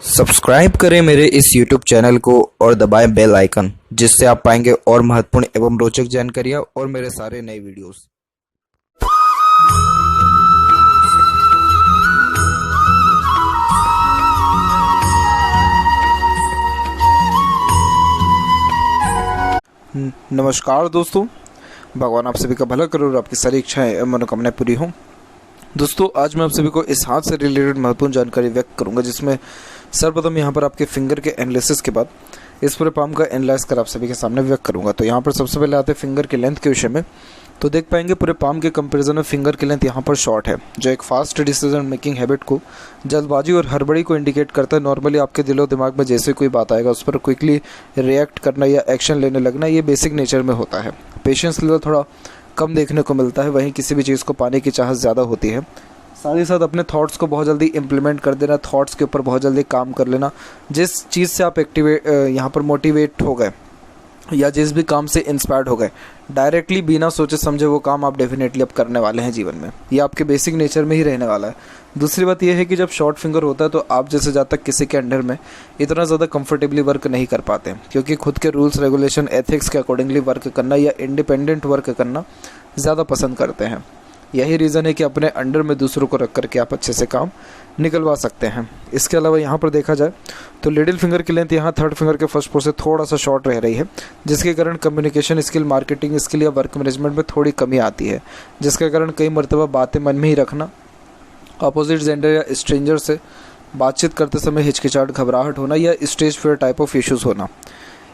Subscribe करें मेरे इस YouTube चैनल को और दबाएं बेल आइकन, जिससे आप पाएंगे और महत्वपूर्ण एवं रोचक जानकारियां और मेरे सारे नए वीडियोस। नमस्कार दोस्तों, भगवान आप सभी का भला करे और आपकी सारी इच्छाएं एवं मनोकामनाएं पूरी हों। दोस्तों, आज मैं आप सभी को इस हाथ से रिलेटेड महत्वपूर्ण जानकारी व्यक्त करूंगा, जिसमें सर्वप्रथम यहां पर आपके फिंगर के एनालिसिस के बाद इस पूरे पाम का एनालाइज कर आप सभी के सामने व्यक्त करूंगा। तो यहां पर सबसे पहले आते हैं फिंगर की लेंथ के विषय में। तो देख पाएंगे पूरे पाम के कंपैरिजन में फिंगर की लेंथ यहाँ पर शॉर्ट है, जो एक फास्ट डिसीजन मेकिंग हैबिट को, जल्दबाजी और हड़बड़ी को इंडिकेट करता है। नॉर्मली आपके दिलो दिमाग में जैसे कोई बात आएगा उस पर क्विकली रिएक्ट करना या एक्शन लेने लगना, ये बेसिक नेचर में होता है। पेशेंस लेवल थोड़ा कम देखने को मिलता है, वहीं किसी भी चीज़ को पाने की चाहत ज़्यादा होती है। साथ ही साथ अपने थॉट्स को बहुत जल्दी इम्प्लीमेंट कर देना, थॉट्स के ऊपर बहुत जल्दी काम कर लेना। जिस चीज़ से आप यहाँ पर मोटिवेट हो गए या जिस भी काम से इंस्पायर्ड हो गए, डायरेक्टली बिना सोचे समझे वो काम आप डेफिनेटली अब करने वाले हैं जीवन में। ये आपके बेसिक नेचर में ही रहने वाला है। दूसरी बात यह है कि जब शॉर्ट फिंगर होता है तो आप जैसे ज़्यादा तक किसी के अंडर में इतना ज़्यादा कंफर्टेबली वर्क नहीं कर पाते, क्योंकि खुद के रूल्स रेगुलेशन एथिक्स के अकॉर्डिंगली वर्क करना या इंडिपेंडेंट वर्क करना ज़्यादा पसंद करते हैं। यही रीज़न है कि अपने अंडर में दूसरों को रख करके आप अच्छे से काम निकलवा सकते हैं। इसके अलावा यहाँ पर देखा जाए तो लिटिल फिंगर की लेंथ यहाँ थर्ड फिंगर के फर्स्ट पोर से थोड़ा सा शॉर्ट रह रही है, जिसके कारण कम्युनिकेशन स्किल, मार्केटिंग स्किल या वर्क मैनेजमेंट में थोड़ी कमी आती है, जिसके कारण कई मरतबा बातें मन में ही रखना, अपोजिट जेंडर या स्ट्रेंजर से बातचीत करते समय हिचकिचाहट, घबराहट होना या stage fear type of issues होना,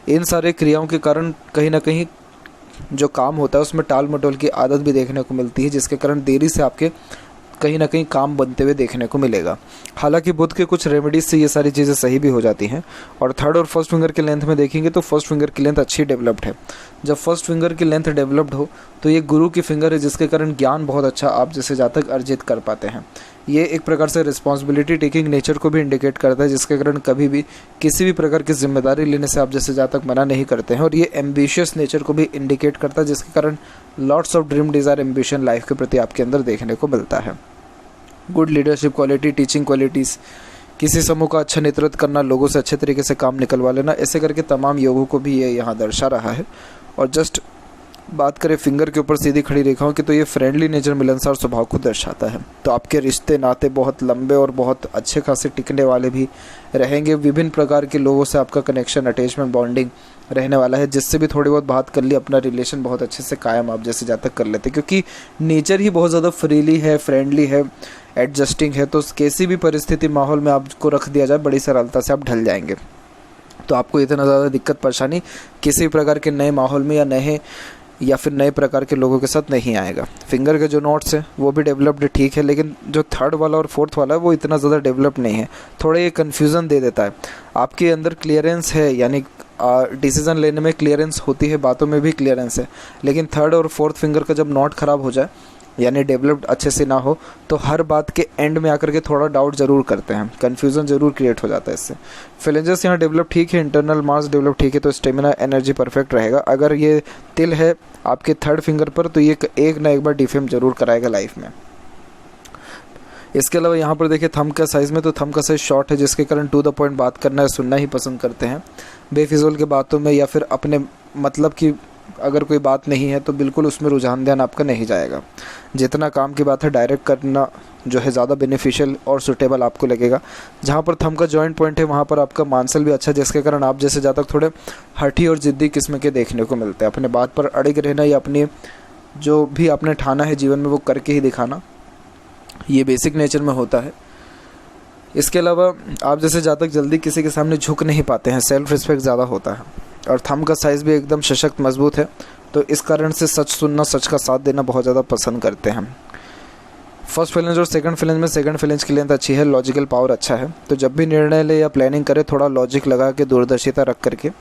इन सारे क्रियाओं के कारण कहीं ना कहीं जो काम होता है उसमें टाल मटोल की आदत भी देखने को मिलती है, जिसके कारण देरी से आपके कहीं ना कहीं काम बनते हुए देखने को मिलेगा। हालांकि बुद्ध के कुछ रेमेडीज से ये सारी चीज़ें सही भी हो जाती हैं। और थर्ड और फर्स्ट फिंगर के लेंथ में देखेंगे तो फर्स्ट फिंगर की लेंथ अच्छी डेवलप्ड है। जब फर्स्ट फिंगर की लेंथ डेवलप्ड हो तो ये गुरु की फिंगर है, जिसके कारण ज्ञान बहुत अच्छा आप जैसे जातक अर्जित कर पाते हैं। ये एक प्रकार से रिस्पॉन्सिबिलिटी टेकिंग नेचर को भी इंडिकेट करता है, जिसके कारण कभी भी किसी भी प्रकार की जिम्मेदारी लेने से आप जैसे जातक मना नहीं करते हैं। और ये एम्बिशियस नेचर को भी इंडिकेट करता है, जिसके कारण lots of dream, desire, ambition life के प्रति आपके अंदर देखने को मिलता है। Good leadership quality, teaching qualities, किसी समूह का अच्छा नेतृत्व करना, लोगों से अच्छे तरीके से काम निकलवा लेना, ऐसे करके तमाम योगों को भी ये यहाँ दर्शा रहा है। और जस्ट बात करें फिंगर के ऊपर सीधी खड़ी रेखाओं की, तो ये फ्रेंडली नेचर, मिलनसार स्वभाव को दर्शाता है। तो आपके रिश्ते नाते बहुत लंबे और बहुत अच्छे खासे टिकने वाले भी रहेंगे। विभिन्न प्रकार के लोगों से आपका कनेक्शन, अटैचमेंट, बॉन्डिंग रहने वाला है, जिससे भी थोड़ी बहुत बात कर ली, अपना रिलेशन बहुत अच्छे से कायम आप जैसे जातक कर लेते, क्योंकि नेचर ही बहुत ज़्यादा फ्रीली है, फ्रेंडली है, एडजस्टिंग है। तो कैसी भी परिस्थिति, माहौल में आपको रख दिया जाए, बड़ी सरलता से आप ढल जाएंगे। तो आपको इतना ज़्यादा दिक्कत परेशानी किसी भी प्रकार के नए माहौल में या फिर नए प्रकार के लोगों के साथ नहीं आएगा। फिंगर के जो नोट्स हैं वो भी डेवलप्ड ठीक है, लेकिन जो थर्ड वाला और फोर्थ वाला है वो इतना ज़्यादा डेवलप्ड नहीं है, थोड़ा ये कन्फ्यूज़न दे देता है। आपके अंदर क्लियरेंस है, यानी डिसीज़न लेने में क्लियरेंस होती है, बातों में भी क्लियरेंस है, लेकिन थर्ड और फोर्थ फिंगर का जब नोट ख़राब हो जाए, यानी डेवलप्ड अच्छे से ना हो, तो हर बात के एंड में आकर के थोड़ा डाउट ज़रूर करते हैं, कन्फ्यूज़न ज़रूर क्रिएट हो जाता है इससे। फिलेंजर्स यहाँ डेवलप ठीक है, इंटरनल मास डेवलप ठीक है, तो स्टेमिना, एनर्जी परफेक्ट रहेगा। अगर ये तिल है आपके थर्ड फिंगर पर तो ये एक ना एक बार डिफेम ज़रूर कराएगा लाइफ में। इसके अलावा यहाँ पर देखिए थंब का साइज़ में, तो थंब का साइज़ शॉर्ट है, जिसके कारण टू द पॉइंट बात करना है, सुनना ही पसंद करते हैं। बेफिजूल के बातों में या फिर अपने मतलब की अगर कोई बात नहीं है तो बिल्कुल उसमें रुझान ध्यान आपका नहीं जाएगा। जितना काम की बात है डायरेक्ट करना जो है ज़्यादा बेनिफिशियल और सुटेबल आपको लगेगा। जहाँ पर थंब का जॉइंट पॉइंट है वहाँ पर आपका मानसल भी अच्छा है, जिसके कारण आप जैसे जातक थोड़े हठी और ज़िद्दी किस्म के देखने को मिलते हैं। अपने बात पर अड़िग रहना या अपनी जो भी आपने ठाना है जीवन में वो करके ही दिखाना, ये बेसिक नेचर में होता है। इसके अलावा आप जैसे जातक जल्दी किसी के सामने झुक नहीं पाते हैं, सेल्फ रिस्पेक्ट ज़्यादा होता है। और थंब का साइज़ भी एकदम सशक्त, मजबूत है, तो इस कारण से सच सुनना, सच का साथ देना बहुत ज़्यादा पसंद करते हैं। फर्स्ट फिलेंज और सेकंड फिलेंज में सेकंड फिलेंज की लेंथ अच्छी है, लॉजिकल पावर अच्छा है, तो जब भी निर्णय ले या प्लानिंग करे थोड़ा लॉजिक लगा के, दूरदर्शिता रख करके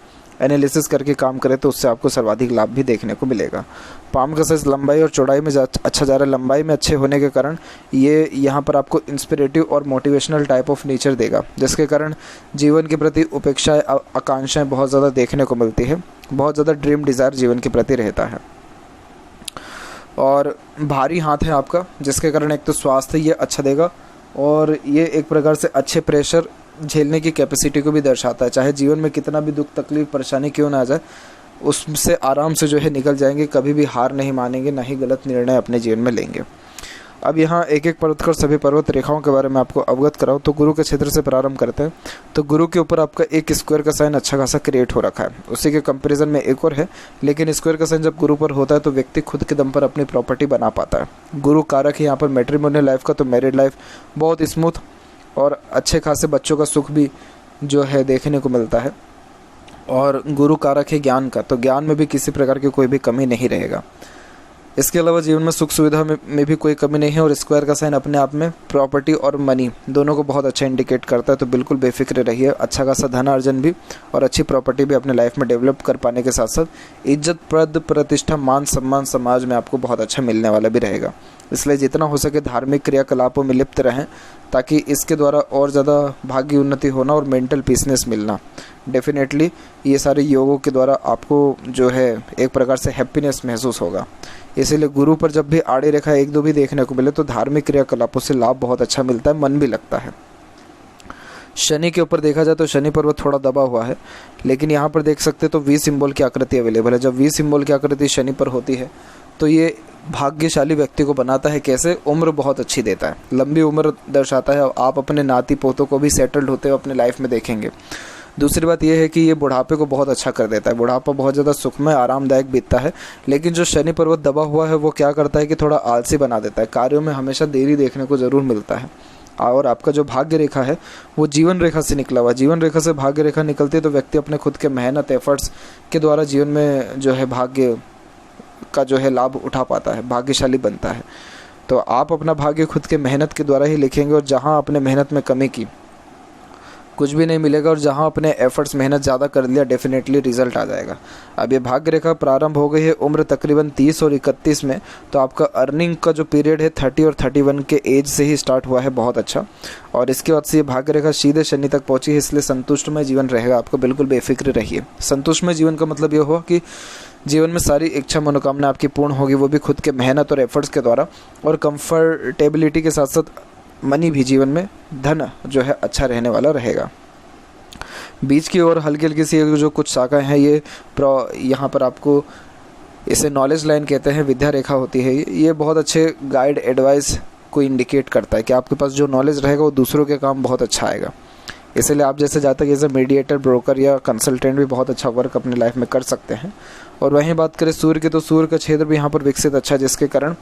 एनालिसिस करके काम करें, तो उससे आपको सर्वाधिक लाभ भी देखने को मिलेगा। पाम का साइज़ लंबाई और चौड़ाई में अच्छा जा रहा है। लंबाई में अच्छे होने के कारण ये यहाँ पर आपको इंस्पिरेटिव और मोटिवेशनल टाइप ऑफ नेचर देगा, जिसके कारण जीवन के प्रति उपेक्षाएं, आकांक्षाएं बहुत ज़्यादा देखने को मिलती है, बहुत ज़्यादा ड्रीम, डिज़ायर जीवन के प्रति रहता है। और भारी हाथ है आपका, जिसके कारण एक तो स्वास्थ्य ये अच्छा देगा और ये एक प्रकार से अच्छे प्रेशर झेलने की कैपेसिटी को भी दर्शाता है। चाहे जीवन में कितना भी दुख तकलीफ परेशानी क्यों ना आ जाए, उससे आराम से जो है निकल जाएंगे, कभी भी हार नहीं मानेंगे, ना ही गलत निर्णय अपने जीवन में लेंगे। अब यहाँ एक एक पर्वत कर सभी पर्वत रेखाओं के बारे में आपको अवगत कराऊँ तो गुरु के क्षेत्र से प्रारंभ करते हैं। तो गुरु के ऊपर आपका एक स्क्वायर का साइन अच्छा खासा क्रिएट हो रखा है, उसी के कंपैरिजन में एक और है, लेकिन स्क्वायर का साइन जब गुरु पर होता है तो व्यक्ति खुद के दम पर अपनी प्रॉपर्टी बना पाता है। गुरु कारक है यहाँ पर मैट्रिमोनियल लाइफ का, तो मैरिड लाइफ बहुत स्मूथ और अच्छे खासे बच्चों का सुख भी जो है देखने को मिलता है। और गुरु कारक है ज्ञान का, तो ज्ञान में भी किसी प्रकार की कोई भी कमी नहीं रहेगा। इसके अलावा जीवन में सुख सुविधा में भी कोई कमी नहीं है। और स्क्वायर का साइन अपने आप में प्रॉपर्टी और मनी दोनों को बहुत अच्छा इंडिकेट करता है, तो बिल्कुल बेफिक्र रहिए। अच्छा खासा धन अर्जन भी और अच्छी प्रॉपर्टी भी अपने लाइफ में डेवलप कर पाने के साथ साथ इज्जत पद प्रतिष्ठा मान सम्मान समाज में आपको बहुत अच्छा मिलने वाला भी रहेगा। इसलिए जितना हो सके धार्मिक क्रियाकलापों में लिप्त रहें, ताकि इसके द्वारा और ज़्यादा भाग्य उन्नति होना और मेंटल पीसनेस मिलना। डेफिनेटली ये सारे योगों के द्वारा आपको जो है एक प्रकार से हैप्पीनेस महसूस होगा। इसीलिए गुरु पर जब भी आड़ी रेखा एक दो भी देखने को मिले तो धार्मिक क्रियाकलापों से लाभ बहुत अच्छा मिलता है, मन भी लगता है। शनि के ऊपर देखा जाए तो शनि पर्वत थोड़ा दबा हुआ है, लेकिन यहाँ पर देख सकते तो वी सिंबल की आकृति अवेलेबल है। जब वी सिंबल की आकृति शनि पर होती है तो ये भाग्यशाली व्यक्ति को बनाता है। कैसे? उम्र बहुत अच्छी देता है, लंबी उम्र दर्शाता है। आप अपने नाती पोतों को भी सेटल्ड होते हुए अपने लाइफ में देखेंगे। दूसरी बात यह है कि ये बुढ़ापे को बहुत अच्छा कर देता है। बुढ़ापा बहुत ज़्यादा सुखमय आरामदायक बीतता है। लेकिन जो शनि पर्वत दबा हुआ है वो क्या करता है कि थोड़ा आलसी बना देता है, कार्यों में हमेशा देरी देखने को ज़रूर मिलता है। और आपका जो भाग्य रेखा है वो जीवन रेखा से निकला हुआ। जीवन रेखा से भाग्य रेखा निकलती है तो व्यक्ति अपने खुद के मेहनत एफर्ट्स के द्वारा जीवन में जो है भाग्य का जो है लाभ उठा पाता है, भाग्यशाली बनता है। तो आप अपना भाग्य खुद के मेहनत के द्वारा ही लिखेंगे, और जहाँ आपने मेहनत में कमी की कुछ भी नहीं मिलेगा, और जहाँ अपने एफर्ट्स मेहनत ज़्यादा कर लिया डेफिनेटली रिजल्ट आ जाएगा। अब ये भाग्य रेखा प्रारंभ हो गई है उम्र तकरीबन 30 और 31 में, तो आपका अर्निंग का जो पीरियड है 30 और 31 के एज से ही स्टार्ट हुआ है, बहुत अच्छा। और इसके बाद से ये भाग्य रेखा सीधे शनि तक पहुँची है, इसलिए संतुष्टमय जीवन रहेगा आपको, बिल्कुल बेफिक्र रहिए। संतुष्टमय जीवन का मतलब ये हुआ कि जीवन में सारी इच्छा मनोकामना आपकी पूर्ण होगी, वो भी खुद के मेहनत और एफर्ट्स के द्वारा, और कंफर्टेबिलिटी के साथ साथ मनी भी, जीवन में धन जो है अच्छा रहने वाला रहेगा। बीच की ओर हल्की हल्की सी जो कुछ शाखाएं हैं, ये यहाँ पर आपको इसे नॉलेज लाइन कहते हैं, विद्या रेखा होती है। ये बहुत अच्छे गाइड एडवाइस को इंडिकेट करता है कि आपके पास जो नॉलेज रहेगा वो दूसरों के काम बहुत अच्छा आएगा। इसलिए आप जैसे जातक एज ए मीडिएटर, ब्रोकर या कंसल्टेंट भी बहुत अच्छा वर्क अपने लाइफ में कर सकते हैं। और वहीं बात करें सूर्य की, तो सूर्य का क्षेत्र भी यहाँ पर विकसित अच्छा है, जिसके कारण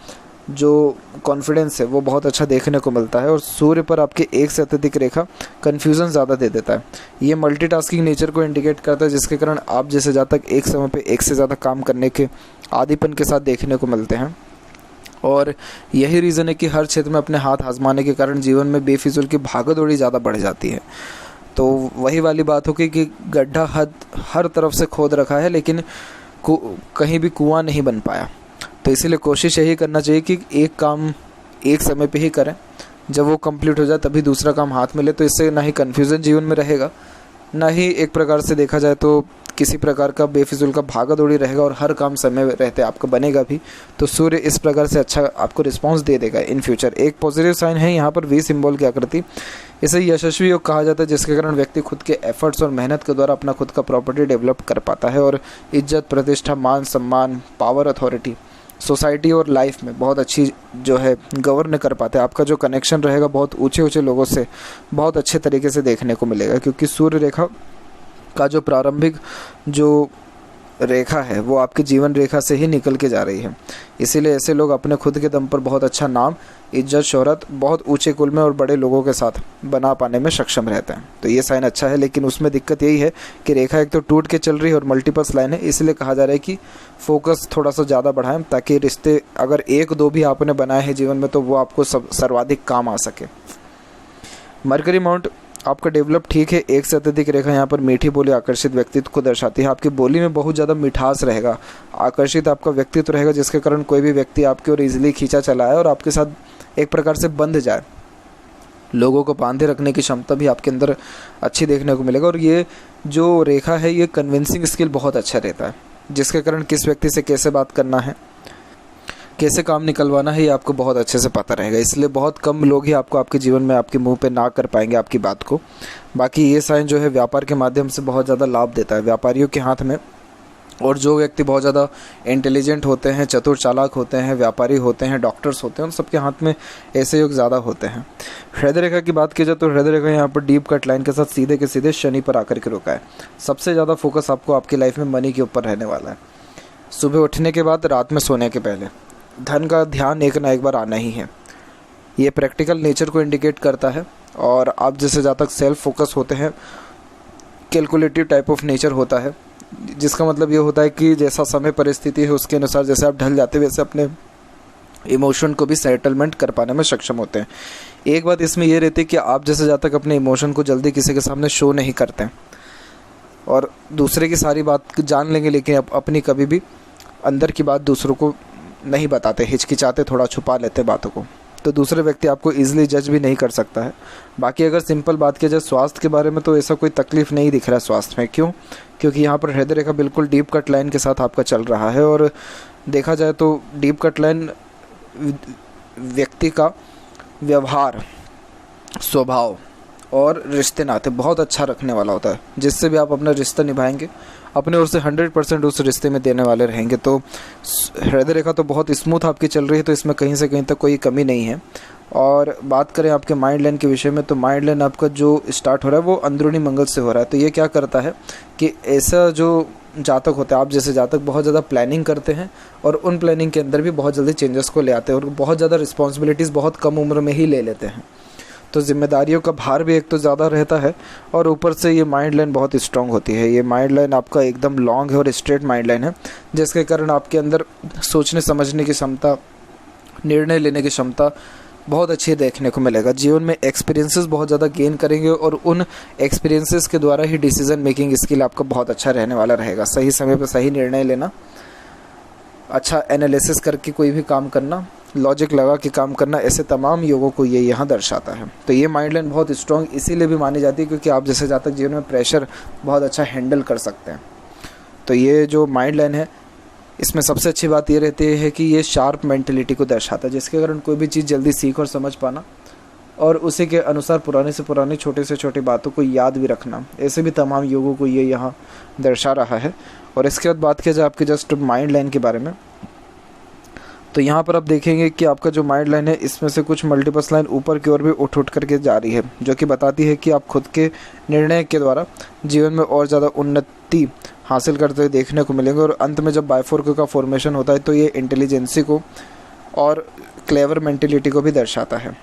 जो कॉन्फिडेंस है वो बहुत अच्छा देखने को मिलता है। और सूर्य पर आपके एक से अत्यधिक रेखा कन्फ्यूज़न ज़्यादा दे देता है। ये मल्टीटास्किंग नेचर को इंडिकेट करता है, जिसके कारण आप जैसे जातक एक समय पे एक से ज़्यादा काम करने के आदीपन के साथ देखने को मिलते हैं। और यही रीज़न है कि हर क्षेत्र में अपने हाथ आजमाने के कारण जीवन में बेफिजूल की भागदौड़ी ज़्यादा बढ़ जाती है। तो वही वाली बात होगी कि गड्ढा हर तरफ से खोद रखा है, लेकिन कहीं भी कुआं नहीं बन पाया। तो इसीलिए कोशिश यही करना चाहिए कि एक काम एक समय पे ही करें, जब वो कंप्लीट हो जाए तभी दूसरा काम हाथ में ले। तो इससे ना ही कन्फ्यूज़न जीवन में रहेगा, ना ही एक प्रकार से देखा जाए तो किसी प्रकार का बेफिजूल का भागा दौड़ी रहेगा, और हर काम समय रहते आपका बनेगा भी। तो सूर्य इस प्रकार से अच्छा आपको रिस्पांस दे देगा इन फ्यूचर। एक पॉजिटिव साइन है यहाँ पर वी सिंबल की आकृति, इसे यशस्वी योग कहा जाता है, जिसके कारण व्यक्ति खुद के एफर्ट्स और मेहनत के द्वारा अपना खुद का प्रॉपर्टी डेवलप कर पाता है, और इज्जत प्रतिष्ठा मान सम्मान पावर अथॉरिटी सोसाइटी और लाइफ में बहुत अच्छी जो है गवर्न कर पाते हैं। आपका जो कनेक्शन रहेगा बहुत ऊंचे ऊंचे लोगों से बहुत अच्छे तरीके से देखने को मिलेगा, क्योंकि सूर्य रेखा का जो प्रारंभिक जो रेखा है वो आपकी जीवन रेखा से ही निकल के जा रही है। इसीलिए ऐसे लोग अपने खुद के दम पर बहुत अच्छा नाम, इज्जत, शोहरत बहुत ऊंचे कुल में और बड़े लोगों के साथ बना पाने में सक्षम रहते हैं। तो ये साइन अच्छा है, लेकिन उसमें दिक्कत यही है कि रेखा एक तो टूट के चल रही है और मल्टीपल्स लाइन है। इसलिए कहा जा रहा है कि फोकस थोड़ा सा ज़्यादा बढ़ाएं, ताकि रिश्ते अगर एक दो भी आपने बनाए हैं जीवन में तो वो आपको सर्वाधिक काम आ सके। मरकरी माउंट आपका डेवलप ठीक है। एक से अत्यधिक रेखा यहाँ पर मीठी बोली आकर्षित व्यक्तित्व को दर्शाती है। आपकी बोली में बहुत ज़्यादा मिठास रहेगा, आकर्षित आपका व्यक्तित्व रहेगा, जिसके कारण कोई भी व्यक्ति आपकी ओर इजीली खींचा चला है और आपके साथ एक प्रकार से बंध जाए। लोगों को बांधे रखने की क्षमता भी आपके अंदर अच्छी देखने को मिलेगा। और ये जो रेखा है ये कन्विंसिंग स्किल बहुत अच्छा रहता है, जिसके कारण किस व्यक्ति से कैसे बात करना है, कैसे काम निकलवाना है ये आपको बहुत अच्छे से पता रहेगा, इसलिए बहुत कम लोग ही आपको आपके जीवन में आपके मुंह पे ना कर पाएंगे आपकी बात को। बाकी ये साइन जो है व्यापार के माध्यम से बहुत ज़्यादा लाभ देता है व्यापारियों के हाथ में। और जो व्यक्ति बहुत ज़्यादा इंटेलिजेंट होते हैं, चतुर चालाक होते हैं, व्यापारी होते हैं, डॉक्टर्स होते हैं, उन सबके हाथ में ऐसे योग ज़्यादा होते हैं। हृदय रेखा की बात की जाए तो हृदय रेखा यहाँ पर डीप कट लाइन के साथ सीधे के सीधे शनि पर आकर के रुका है। सबसे ज़्यादा फोकस आपको आपकी लाइफ में मनी के ऊपर रहने वाला है। सुबह उठने के बाद रात में सोने के पहले धन का ध्यान एक ना एक बार आना ही है। ये प्रैक्टिकल नेचर को इंडिकेट करता है। और आप जैसे जातक सेल्फ फोकस होते हैं, कैलकुलेटिव टाइप ऑफ नेचर होता है, जिसका मतलब ये होता है कि जैसा समय परिस्थिति है उसके अनुसार जैसे आप ढल जाते हैं वैसे अपने इमोशन को भी सेटलमेंट कर पाने में सक्षम होते हैं। एक बात इसमें ये रहती है कि आप जैसे जातक अपने इमोशन को जल्दी किसी के सामने शो नहीं करते हैं और दूसरे की सारी बात जान लेंगे, लेकिन अपनी कभी भी अंदर की बात दूसरों को नहीं बताते, हिचकिचाते, थोड़ा छुपा लेते बातों को, तो दूसरे व्यक्ति आपको ईजिली जज भी नहीं कर सकता है। बाकी अगर सिंपल बात की जाए स्वास्थ्य के बारे में तो ऐसा कोई तकलीफ नहीं दिख रहा है स्वास्थ्य में। क्यों? क्योंकि यहाँ पर हृदय रेखा बिल्कुल डीप कट लाइन के साथ आपका चल रहा है। और देखा जाए तो डीप कट लाइन व्यक्ति का व्यवहार, स्वभाव और रिश्ते नाते बहुत अच्छा रखने वाला होता है, जिससे भी आप अपना रिश्ता निभाएंगे अपने ओर से 100% उस रिश्ते में देने वाले रहेंगे। तो हृदय रेखा तो बहुत स्मूथ आपकी चल रही है, तो इसमें कहीं से कहीं तक कोई कमी नहीं है। और बात करें आपके माइंड लाइन के विषय में तो माइंड लाइन आपका जो स्टार्ट हो रहा है वो अंदरूनी मंगल से हो रहा है। तो ये क्या करता है कि ऐसा जो जातक होते हैं, आप जैसे जातक बहुत ज़्यादा प्लानिंग करते हैं और उन प्लानिंग के अंदर भी बहुत जल्दी चेंजेस को ले आते हैं और बहुत ज़्यादा रिस्पॉन्सिबिलिटीज़ बहुत कम उम्र में ही ले लेते हैं। तो जिम्मेदारियों का भार भी एक तो ज़्यादा रहता है और ऊपर से ये माइंड लाइन बहुत स्ट्रांग होती है। ये माइंड लाइन आपका एकदम लॉन्ग है और स्ट्रेट माइंड लाइन है, जिसके कारण आपके अंदर सोचने समझने की क्षमता, निर्णय लेने की क्षमता बहुत अच्छी देखने को मिलेगा। जीवन में एक्सपीरियंसेस बहुत ज़्यादा गेन करेंगे और उन एक्सपीरियंसेस के द्वारा ही डिसीजन मेकिंग स्किल आपका बहुत अच्छा रहने वाला रहेगा। सही समय पर सही निर्णय लेना, अच्छा एनालिसिस करके कोई भी काम करना, लॉजिक लगा के काम करना, ऐसे तमाम योगों को ये यहाँ दर्शाता है। तो ये माइंड लाइन बहुत स्ट्रॉन्ग इसीलिए भी मानी जाती है क्योंकि आप जैसे जातक जीवन में प्रेशर बहुत अच्छा हैंडल कर सकते हैं। तो ये जो माइंड लाइन है इसमें सबसे अच्छी बात ये रहती है कि ये शार्प मेंटलिटी को दर्शाता है, जिसके कारण कोई भी चीज़ जल्दी सीख और समझ पाना और उसी के अनुसार पुराने से पुरानी छोटे से छोटी बातों को याद भी रखना, ऐसे भी तमाम योगों को ये यहाँ दर्शा रहा है। और इसके बाद बात किया जाए आपके जस्ट माइंड लाइन के बारे में तो यहाँ पर आप देखेंगे कि आपका जो माइंड लाइन है इसमें से कुछ मल्टीपल्स लाइन ऊपर की ओर भी उठ करके जा रही है, जो कि बताती है कि आप खुद के निर्णय के द्वारा जीवन में और ज़्यादा उन्नति हासिल करते हुए देखने को मिलेंगे। और अंत में जब बाइफोर्क का फॉर्मेशन होता है तो ये इंटेलिजेंसी को और क्लेवर मेंटेलिटी को भी दर्शाता है।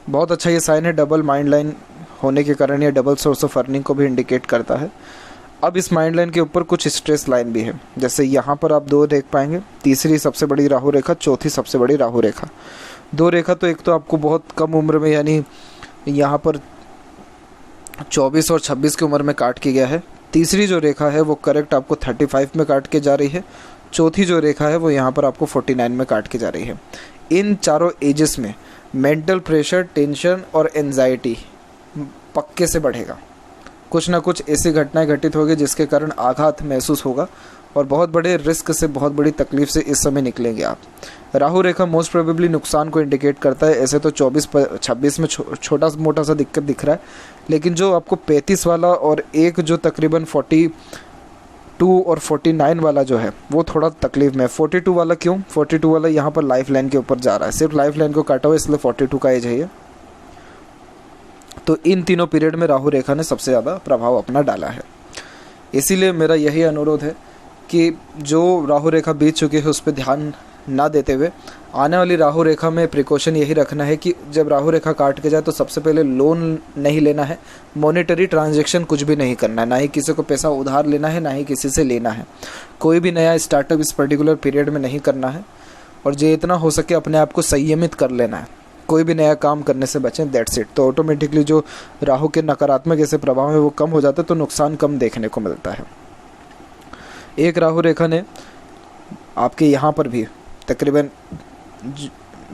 बहुत अच्छा ये साइन है। डबल माइंड लाइन होने के कारण ये डबल सोर्स ऑफ अर्निंग को भी इंडिकेट करता है। अब इस माइंड लाइन के ऊपर कुछ स्ट्रेस लाइन भी है, जैसे यहाँ पर आप दो देख पाएंगे, तीसरी सबसे बड़ी राहु रेखा, चौथी सबसे बड़ी राहु रेखा। दो रेखा तो एक तो आपको बहुत कम उम्र में यानी यहाँ पर 24 और 26 की उम्र में काट के गया है। तीसरी जो रेखा है वो करेक्ट आपको 35 में काट के जा रही है। चौथी जो रेखा है वो यहाँ पर आपको 49 में काट के जा रही है। इन चारों एजेस में मेंटल प्रेशर, टेंशन और एंजाइटी पक्के से बढ़ेगा। कुछ ना कुछ ऐसी घटनाएं घटित होगी जिसके कारण आघात महसूस होगा और बहुत बड़े रिस्क से, बहुत बड़ी तकलीफ से इस समय निकलेंगे आप। राहु रेखा मोस्ट प्रोबेबली नुकसान को इंडिकेट करता है। ऐसे तो 24-26 में छोटा मोटा सा दिक्कत दिख रहा है, लेकिन जो आपको 35 वाला और एक जो तकरीबन 42 और 49 वाला जो है वो थोड़ा तकलीफ में है। 42 वाला क्यों? 42 वाला यहाँ पर लाइफ लाइन के ऊपर जा रहा है, सिर्फ लाइफ लाइन को काटा हुआ, इसलिए 42 का एज है ये। तो इन तीनों पीरियड में राहु रेखा ने सबसे ज़्यादा प्रभाव अपना डाला है। इसीलिए मेरा यही अनुरोध है कि जो राहु रेखा बीत चुकी है उस पर ध्यान ना देते हुए आने वाली राहु रेखा में प्रिकॉशन यही रखना है कि जब राहु रेखा काट के जाए तो सबसे पहले लोन नहीं लेना है, मॉनेटरी ट्रांजैक्शन कुछ भी नहीं करना है, ना ही किसी को पैसा उधार लेना है, ना ही किसी से लेना है। कोई भी नया स्टार्टअप इस पर्टिकुलर पीरियड में नहीं करना है और जितना हो सके अपने आप को संयमित कर लेना है। कोई भी नया काम करने से बचें, दैट्स इट। तो ऑटोमेटिकली जो राहु के नकारात्मक ऐसे प्रभाव है वो कम हो जाता है, तो नुकसान कम देखने को मिलता है। एक राहु रेखा ने आपके यहाँ पर भी तकरीबन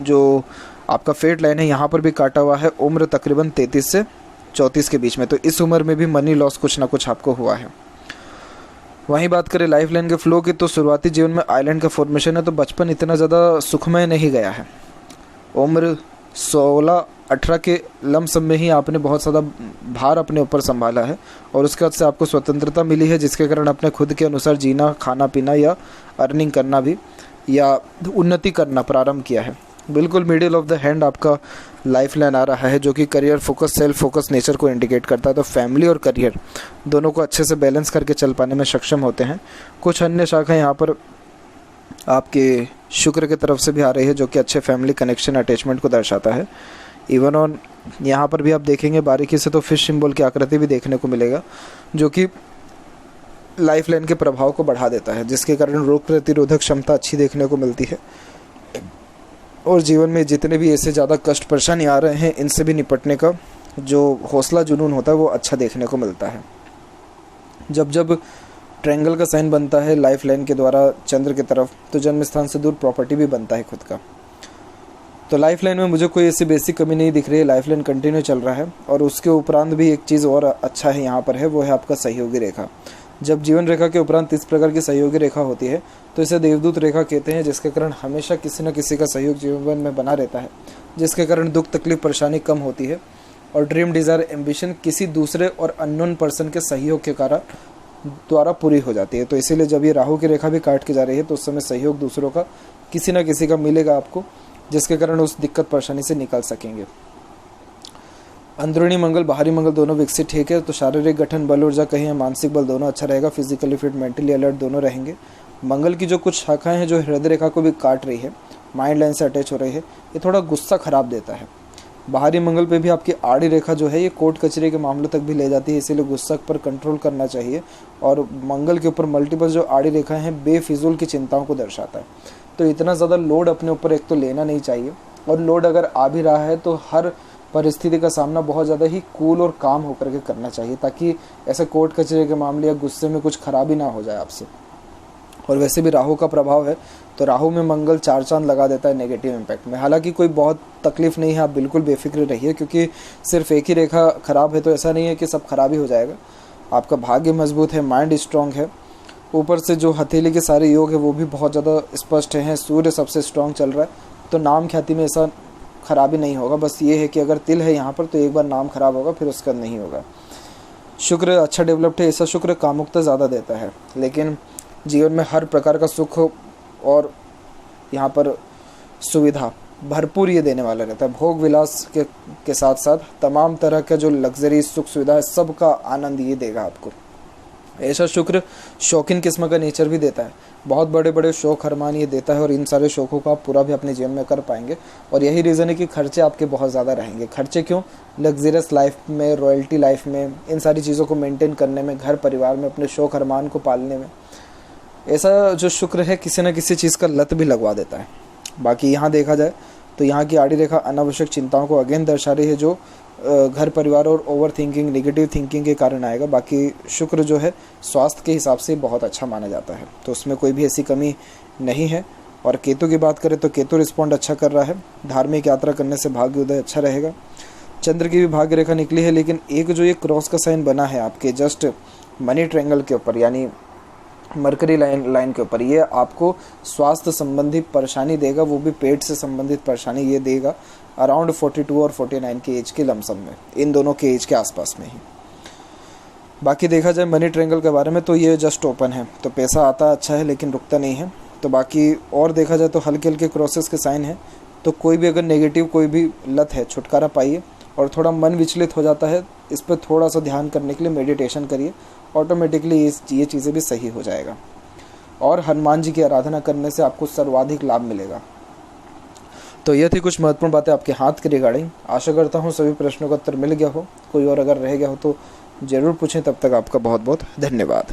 जो आपका फेट लाइन है यहाँ पर भी काटा हुआ है, उम्र तकरीबन 33 से 34 के बीच में। तो इस उम्र में भी मनी लॉस कुछ ना कुछ आपको हुआ है। वहीं बात करें लाइफ लाइन के फ्लो की, तो शुरुआती जीवन में आइलैंड का फॉर्मेशन है, तो बचपन इतना ज़्यादा सुखमय नहीं गया है। उम्र 16-18 के लमसम में ही आपने बहुत ज़्यादा भार अपने ऊपर संभाला है और उसके बाद से आपको स्वतंत्रता मिली है, जिसके कारण अपने खुद के अनुसार जीना, खाना पीना या अर्निंग करना भी या उन्नति करना प्रारंभ किया है। बिल्कुल मिडिल ऑफ द हैंड आपका लाइफ लाइन आ रहा है, जो कि career focus, self focus nature को इंडिकेट करता है। तो फैमिली और करियर दोनों को अच्छे से बैलेंस करके चल पाने में सक्षम होते हैं। कुछ अन्य शाखाएं यहाँ पर आपके शुक्र की तरफ से भी आ रही है, जो कि अच्छे फैमिली कनेक्शन, अटैचमेंट को दर्शाता है। इवन ऑन यहाँ पर भी आप देखेंगे बारीकी से तो फिश सिंबल की आकृति भी देखने को मिलेगा, जो कि लाइफ लाइन के प्रभाव को बढ़ा देता है, जिसके कारण रोग प्रतिरोधक क्षमता अच्छी देखने को मिलती है और जीवन में जितने भी ऐसे ज़्यादा कष्ट परेशानी आ रहे हैं, इनसे भी निपटने का जो हौसला जुनून होता है वो अच्छा देखने को मिलता है। जब जब ट्रायंगल का साइन बनता है लाइफ लाइन के द्वारा चंद्र की तरफ, तो जन्म स्थान से दूर प्रॉपर्टी भी बनता है खुद का। तो लाइफ लाइन में मुझे कोई ऐसी बेसिक कमी नहीं दिख रही है, लाइफ लाइन कंटिन्यू चल रहा है। और उसके उपरांत भी एक चीज़ और अच्छा है यहाँ पर है, वो है आपका सहयोगी रेखा। जब जीवन रेखा के उपरांत इस प्रकार की सहयोगी रेखा होती है तो इसे देवदूत रेखा कहते हैं, जिसके कारण हमेशा किसी न किसी का सहयोग जीवन में बना रहता है, जिसके कारण दुख, तकलीफ, परेशानी कम होती है और ड्रीम, डिज़ायर, एम्बिशन किसी दूसरे और अननोन पर्सन के सहयोग के कारण द्वारा पूरी हो जाती है। तो इसीलिए जब ये राहु की रेखा भी काट के जा रही है तो उस समय सहयोग दूसरों का किसी न किसी का मिलेगा आपको, जिसके कारण उस दिक्कत परेशानी से निकल सकेंगे। अंदरूनी मंगल, बाहरी मंगल दोनों विकसित ठीक है, तो शारीरिक गठन, बल, ऊर्जा कहीं मानसिक बल दोनों अच्छा रहेगा। फिजिकली फिट, मेंटली अलर्ट दोनों रहेंगे। मंगल की जो कुछ शाखाएं हैं जो हृदय रेखा को भी काट रही है, माइंड लाइन से अटैच हो रही है, ये थोड़ा गुस्सा खराब देता है। बाहरी मंगल पे भी आपकी आड़ी रेखा जो है ये कोर्ट कचहरी के मामलों तक भी ले जाती है, इसीलिए गुस्सा पर कंट्रोल करना चाहिए। और मंगल के ऊपर मल्टीपल जो आड़ी रेखा है बेफिजूल की चिंताओं को दर्शाता है। तो इतना ज़्यादा लोड अपने ऊपर एक तो लेना नहीं चाहिए, और लोड अगर आ भी रहा है तो हर परिस्थिति का सामना बहुत ज़्यादा ही कूल और काम होकर के करना चाहिए, ताकि ऐसे कोर्ट कचहरी के मामले या गुस्से में कुछ खराबी ना हो जाए आपसे। और वैसे भी राहु का प्रभाव है, तो राहु में मंगल 4 चांद लगा देता है नेगेटिव इम्पैक्ट में। हालांकि कोई बहुत तकलीफ नहीं है, आप बिल्कुल बेफिक्र रहिए, क्योंकि सिर्फ एक ही रेखा खराब है तो ऐसा नहीं है कि सब खराबी हो जाएगा। आपका भाग्य मजबूत है, माइंड स्ट्रांग है, ऊपर से जो हथेली के सारे योग है वो भी बहुत ज़्यादा स्पष्ट हैं। सूर्य सबसे स्ट्रांग चल रहा है, तो नाम ख्याति में ऐसा खराबी नहीं होगा। बस ये है कि अगर तिल है यहाँ पर तो एक बार नाम खराब होगा, फिर उसका नहीं होगा। शुक्र अच्छा डेवलप्ड है, ऐसा शुक्र कामुकता ज़्यादा देता है, लेकिन जीवन में हर प्रकार का सुख और यहाँ पर सुविधा भरपूर ये देने वाला रहता है। भोग विलास के साथ साथ तमाम तरह का जो लग्जरी सुख सुविधा है सबका आनंद ये देगा आपको। ऐसा शुक्र शौकीन किस्म का नेचर भी देता है, बहुत बड़े बड़े शौक अरमान ये देता है, और इन सारे शौकों को आप पूरा भी अपने जीवन में कर पाएंगे। और यही रीज़न है कि खर्चे आपके बहुत ज़्यादा रहेंगे। खर्चे क्यों? लग्जरियस लाइफ में, रॉयल्टी लाइफ में, इन सारी चीज़ों को मेंटेन करने में, घर परिवार में, अपने शौक अरमान को पालने में। ऐसा जो शुक्र है किसी न किसी चीज़ का लत भी लगवा देता है। बाकी यहाँ देखा जाए तो यहाँ की आड़ी रेखा अनावश्यक चिंताओं को अगेन दर्शा रही है, जो घर परिवार और ओवर थिंकिंग, नेगेटिव थिंकिंग के कारण आएगा। बाकी शुक्र जो है स्वास्थ्य के हिसाब से बहुत अच्छा माना जाता है, तो उसमें कोई भी ऐसी कमी नहीं है। और केतु की बात करें तो केतु रिस्पॉन्ड अच्छा कर रहा है। धार्मिक यात्रा करने से भाग्य उदय अच्छा रहेगा। चंद्र की भी भाग्य रेखा निकली है, लेकिन एक जो ये क्रॉस का साइन बना है आपके जस्ट मनी ट्रायंगल के ऊपर, यानी मरकरी लाइन के ऊपर, ये आपको स्वास्थ्य संबंधी परेशानी देगा, वो भी पेट से संबंधित परेशानी ये देगा अराउंड 42 और 49 के एज के लमसम में, इन दोनों के एज के आसपास में ही। बाकी देखा जाए मनी ट्रायंगल के बारे में तो ये जस्ट ओपन है, तो पैसा आता अच्छा है लेकिन रुकता नहीं है। तो बाकी और देखा जाए तो हल्के हल्के क्रॉसेस के साइन है, तो कोई भी अगर नेगेटिव कोई भी लत है छुटकारा पाइए। और थोड़ा मन विचलित हो जाता है, इस पर थोड़ा सा ध्यान करने के लिए मेडिटेशन करिए, ऑटोमेटिकली ये चीज़ें भी सही हो जाएगा। और हनुमान जी की आराधना करने से आपको सर्वाधिक लाभ मिलेगा। तो ये थी कुछ महत्वपूर्ण बातें आपके हाथ के रिगार्डिंग। आशा करता हूँ सभी प्रश्नों का उत्तर मिल गया हो। कोई और अगर रह गया हो तो ज़रूर पूछें। तब तक आपका बहुत बहुत धन्यवाद।